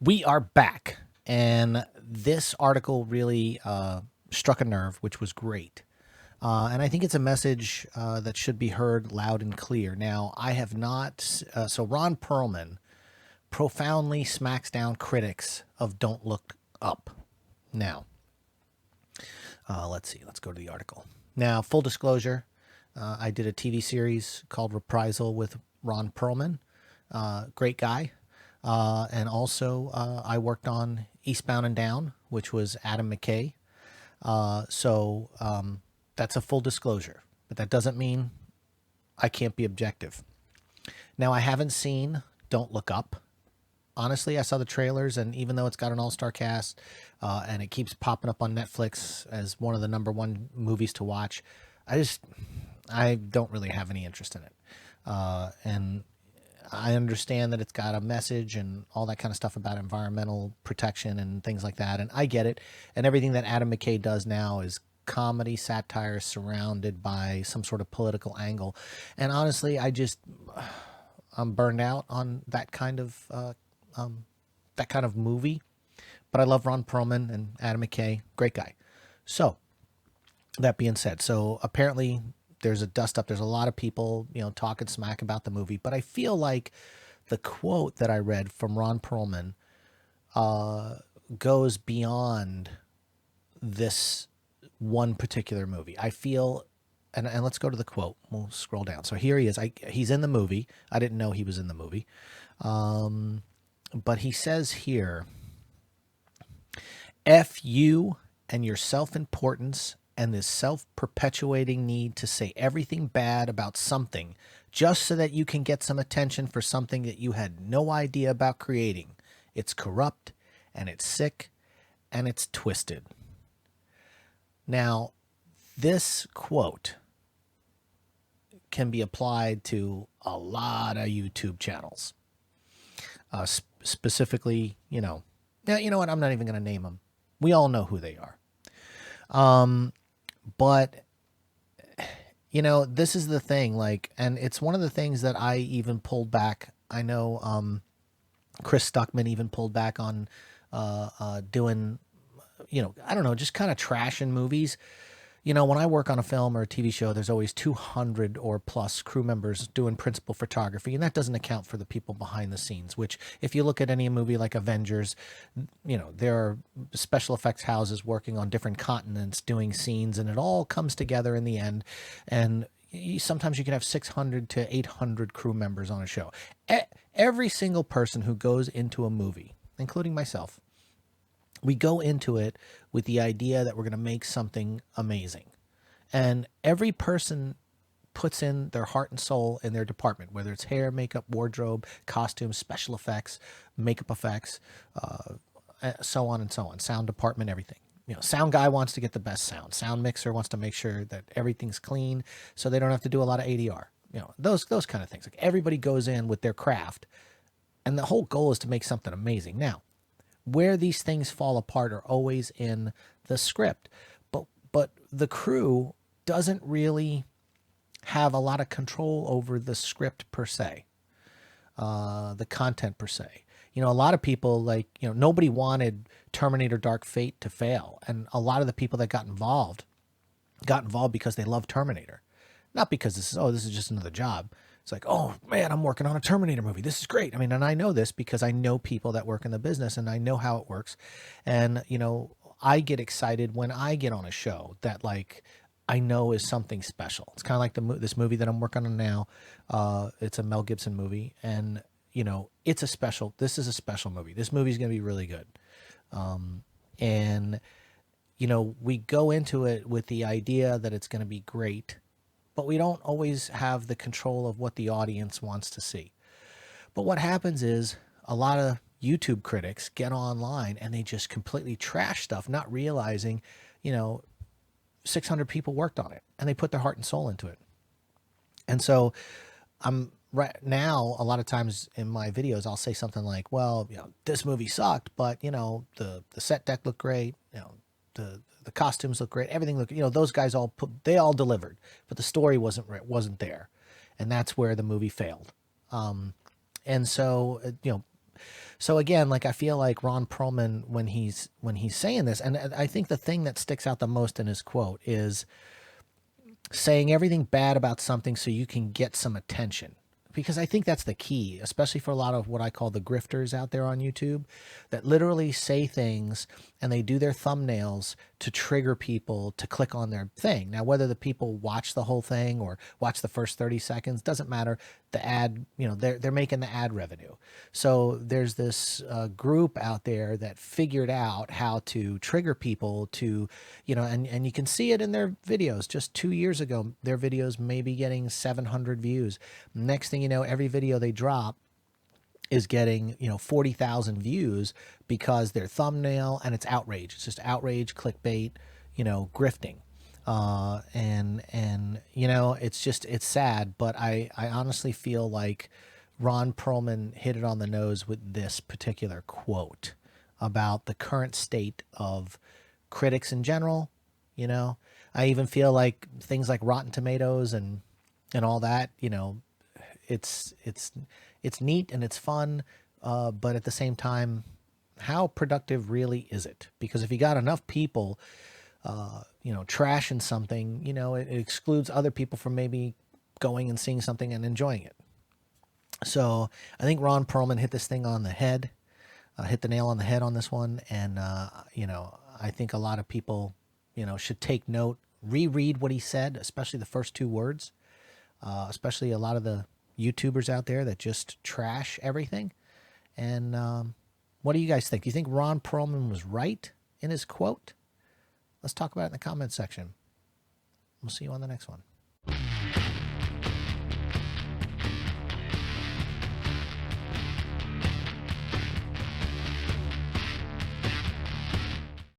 We are back, and this article really struck a nerve, which was great. And I think it's a message that should be heard loud and clear. Now, I have not. So, Ron Perlman profoundly smacks down critics of Don't Look Up. Now, let's see. Let's go to the article. Now, full disclosure, I did a TV series called Reprisal with Ron Perlman. Great guy. And also, I worked on Eastbound and Down, which was Adam McKay. So that's a full disclosure, but that doesn't mean I can't be objective. Now, I haven't seen Don't Look Up. Honestly, I saw the trailers, and even though it's got an all-star cast and it keeps popping up on Netflix as one of the #1 movies to watch, I don't really have any interest in it. And I understand that it's got a message and all that kind of stuff about environmental protection and things like that, and I get it. And everything that Adam McKay does now is comedy satire surrounded by some sort of political angle. And honestly, I'm burned out on that kind of movie. But I love Ron Perlman and Adam McKay, great guy. So that being said, so apparently there's a dust up. There's a lot of people, talking smack about the movie. But I feel like the quote that I read from Ron Perlman goes beyond this one particular movie. I feel, and let's go to the quote. We'll scroll down. So here he is. He's in the movie. I didn't know he was in the movie. But he says here, F you and your self-importance and this self-perpetuating need to say everything bad about something just so that you can get some attention for something that you had no idea about creating. It's corrupt, and it's sick, and it's twisted. Now, this quote can be applied to a lot of YouTube channels. Specifically, now, you know what? I'm not even going to name them. We all know who they are. But, this is the thing, and it's one of the things that I even pulled back. I know Chris Stuckman even pulled back on doing, I don't know, just kind of trashing movies. When I work on a film or a TV show, there's always 200 or plus crew members doing principal photography, and that doesn't account for the people behind the scenes, which if you look at any movie like Avengers, there are special effects houses working on different continents doing scenes, and it all comes together in the end. And sometimes you can have 600 to 800 crew members on a show. Every single person who goes into a movie, including myself, we go into it with the idea that we're going to make something amazing. And every person puts in their heart and soul in their department, whether it's hair, makeup, wardrobe, costumes, special effects, makeup effects, so on and so on, sound department, everything. Sound guy wants to get the best sound. Sound mixer wants to make sure that everything's clean so they don't have to do a lot of ADR. Those kind of things. Like, everybody goes in with their craft, and the whole goal is to make something amazing. Now, where these things fall apart are always in the script, but the crew doesn't really have a lot of control over the script per se, the content per se. A lot of people, nobody wanted Terminator Dark Fate to fail, and a lot of the people that got involved because they love Terminator, not because this is just another job. It's like, oh man, I'm working on a Terminator movie. This is great. I mean, and I know this because I know people that work in the business and I know how it works. And, I get excited when I get on a show that I know is something special. It's kind of like this movie that I'm working on now. It's a Mel Gibson movie, and, this is a special movie. This movie is going to be really good. And, we go into it with the idea that it's going to be great, but we don't always have the control of what the audience wants to see. But what happens is a lot of YouTube critics get online and they just completely trash stuff, not realizing, 600 people worked on it and they put their heart and soul into it. And so right now, a lot of times in my videos, I'll say something like, well, this movie sucked, but, the set deck looked great, the costumes look great. Everything looked, those guys they all delivered, but the story wasn't there. And that's where the movie failed. And so, So again, like I feel like Ron Perlman when he's saying this, and I think the thing that sticks out the most in his quote is saying everything bad about something so you can get some attention. Because I think that's the key, especially for a lot of what I call the grifters out there on YouTube that literally say things and they do their thumbnails to trigger people to click on their thing. Now, whether the people watch the whole thing or watch the first 30 seconds, doesn't matter. The ad, they're making the ad revenue. So there's this group out there that figured out how to trigger people to, and you can see it in their videos. Just 2 years ago, their videos may be getting 700 views. Next thing you know, every video they drop is getting 40,000 views because their thumbnail, and it's outrage. It's just outrage, clickbait, grifting. And it's sad, but I honestly feel like Ron Perlman hit it on the nose with this particular quote about the current state of critics in general. I even feel like things like Rotten Tomatoes and all that, it's neat and it's fun, but at the same time, how productive really is it? Because if you got enough people, trashing something, it excludes other people from maybe going and seeing something and enjoying it. So I think Ron Perlman hit this thing on the head, hit the nail on the head on this one, and I think a lot of people, should take note, reread what he said, especially the first two words, especially a lot of the YouTubers out there that just trash everything. And what do you guys think? Do you think Ron Perlman was right in his quote? Let's talk about it in the comments section. We'll see you on the next one.